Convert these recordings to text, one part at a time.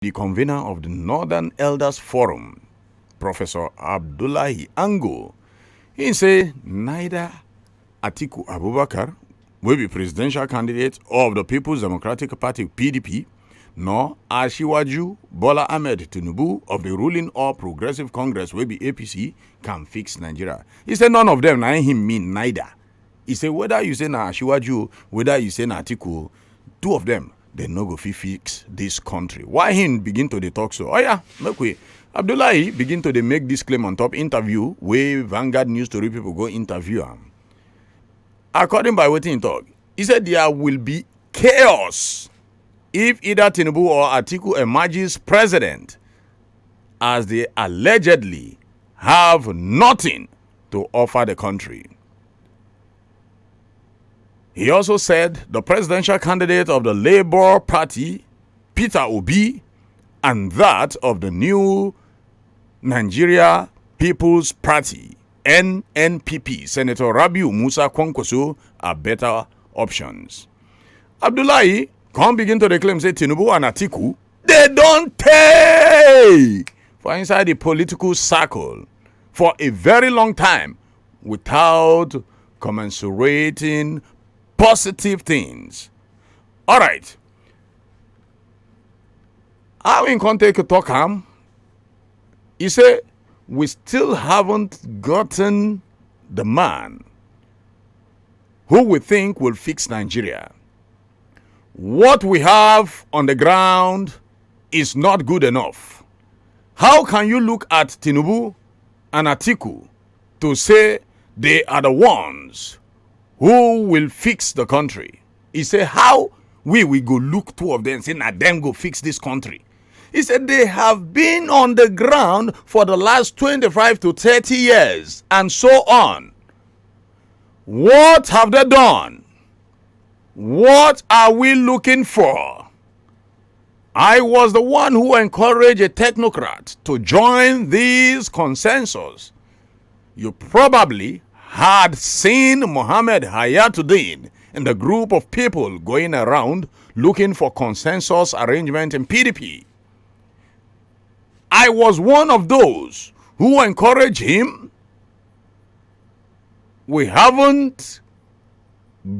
The convener of the Northern Elders Forum, Professor Abdullahi Ango, he say neither Atiku Abubakar will be presidential candidate of the People's Democratic Party (PDP), nor Asiwaju Bola Ahmed Tinubu of the ruling All Progressive Congress will be APC can fix Nigeria. He said none of them, na him mean neither. He said whether you say na Asiwaju, whether you say na Atiku, two of them, they no go fix this country. Why him begin to dey talk so? Oh yeah, make we. Abdullahi begin to dey make this claim on top interview where Vanguard News Story people go interview him. According by wetin he talk, he said there will be chaos if either Tinubu or Atiku emerges president, as they allegedly have nothing to offer the country. He also said the presidential candidate of the Labour Party, Peter Obi, and that of the new Nigeria People's Party, NNPP, Senator Rabiu Musa Kwankwaso, are better options. Abdullahi come begin to claim say Tinubu and Atiku, they don't take for inside the political circle for a very long time without commensurating positive things. All right. How in contact talk him? He said, we still haven't gotten the man who we think will fix Nigeria. What we have on the ground is not good enough. How can you look at Tinubu and Atiku to say they are the ones who will fix the country? He said, how we go look two of them and say, now them go fix this country? He said they have been on the ground for the last 25 to 30 years and so on. What have they done? What are we looking for? I was the one who encouraged a technocrat to join this consensus. You probably had seen Mohammed Hayatuddin in the group of people going around looking for consensus arrangement in PDP. I was one of those who encouraged him. We haven't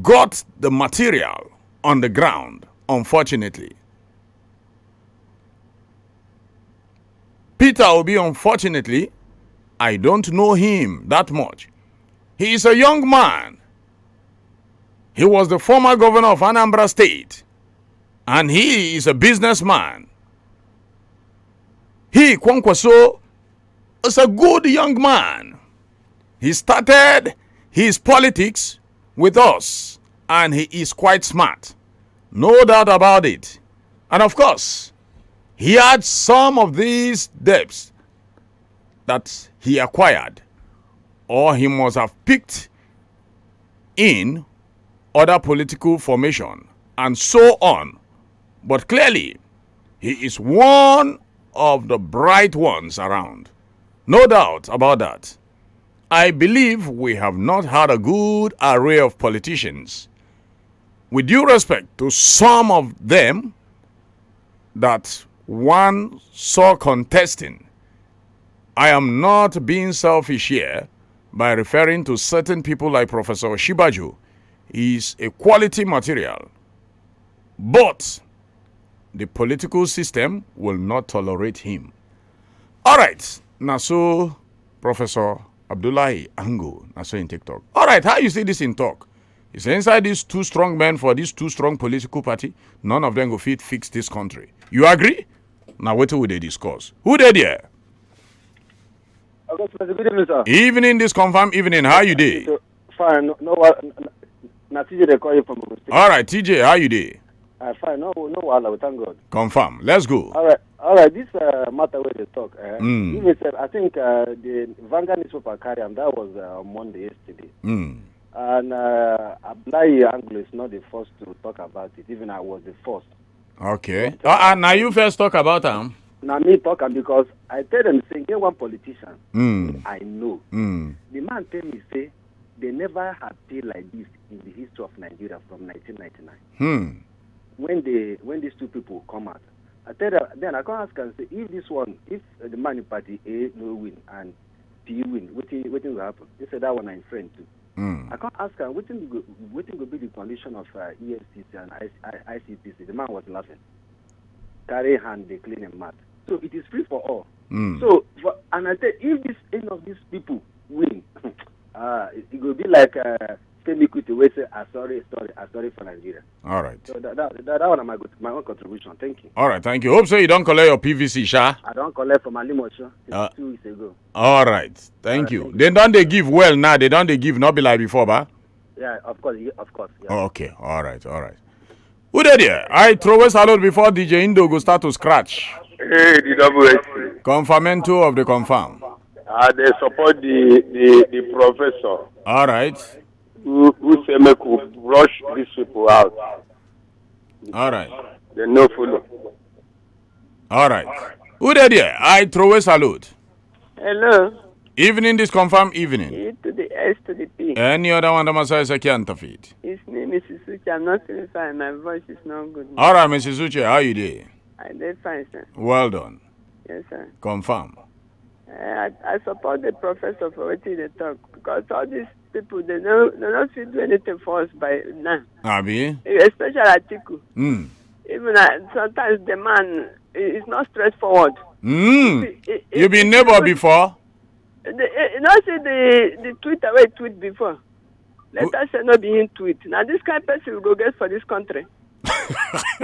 got the material on the ground, unfortunately. Peter Obi, unfortunately, I don't know him that much. He is a young man. He was the former governor of Anambra State, and he is a businessman. He, Kwankwaso, is a good young man. He started his politics with us, and he is quite smart. No doubt about it. And of course, he had some of these debts that he acquired, or he must have picked in other political formation, and so on. But clearly, he is one of the bright ones around. No doubt about that. I believe we have not had a good array of politicians. With due respect to some of them that one saw contesting, I am not being selfish here by referring to certain people like Professor Shibaju. He is a quality material. But the political system will not tolerate him. All right. Now, so Professor Abdullahi Ango, now so in TikTok. All right. How you see this in talk? It's inside these two strong men for these two strong political party. None of them go fit fix this country. You agree? Now, what will they discuss? Who they there? Good evening, sir. Evening, this confirm evening. How you day? Fine. Now, TJ, they call you from Ogun State. All right, TJ, how you day? Fine. No, wahala. Thank God. Confirm. Let's go. All right. This matter where they talk. Even said, I think the Vanguard newspaper carry and that was on Monday yesterday. And Abdullahi Ango is not the first to talk about it. Even I was the first. Okay. Now you first talk about him. Now me talking because I tell them say get one politician I know. The man tell me say they never had paid like this in the history of Nigeria from 1999. When these two people come out, I tell her, then I can ask and say, if the man in party A no win and P win, what will happen? He said that one I'm friend too. I can't ask her, what will be the condition of EFCC and ICPC? The man was laughing. Carry hand, they clean him mad. So it is free for all. So, and I tell, if any of these people win, it will be like Femi Kuti will say, sorry for Nigeria. All right. So that one is my own contribution. Thank you. All right, thank you. Hope so you don't collect your PVC, Sha. I don't collect from Alimosho 2 weeks ago. All right, thank you. They don't they give well now. They don't they give not be like before, ba? Yeah, of course. Yeah. Okay, all right. Who did here? I throw a salute before DJ Indo go start to scratch. Hey, the WSC. Confirmento of the confirm. They support the professor. All right. Who say make we rush these people out. All right. They no follow. All right. Who did here? I throw a salute. Hello. Evening, this confirm evening. E to the S to the P. Any other one that must say can't feed. His name is Suchi. I'm not feeling fine. My voice is not good. All right, Mrs. Uche, how you doing? I did fine, sir. Well done. Yes, sir. Confirm. I support the professor for what they talk because all these people they not fit do anything for us by now. Abi? Especially Atiku. Even sometimes the man is not straightforward. You been neighbor before? You know, see the tweet away tweet before. Let us say not being tweet. Now this kind of person will go get for this country.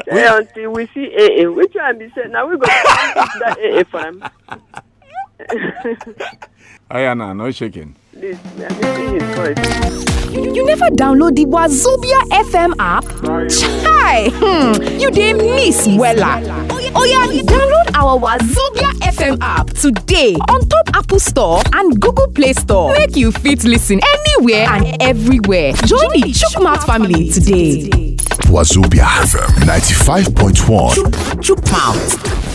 Until we see AA, which one be said now we go to that AA for him. Ayana, no shaking. Please, we are missing his voice. You never download the Wazobia FM app? Chai! You didn't miss Wella. Oh yeah, download our Wazobia FM app today on top Apple Store and Google Play Store. Make you fit listen anywhere and everywhere. Join the Chook family today. Wazobia FM 95.1. Chook Mouth.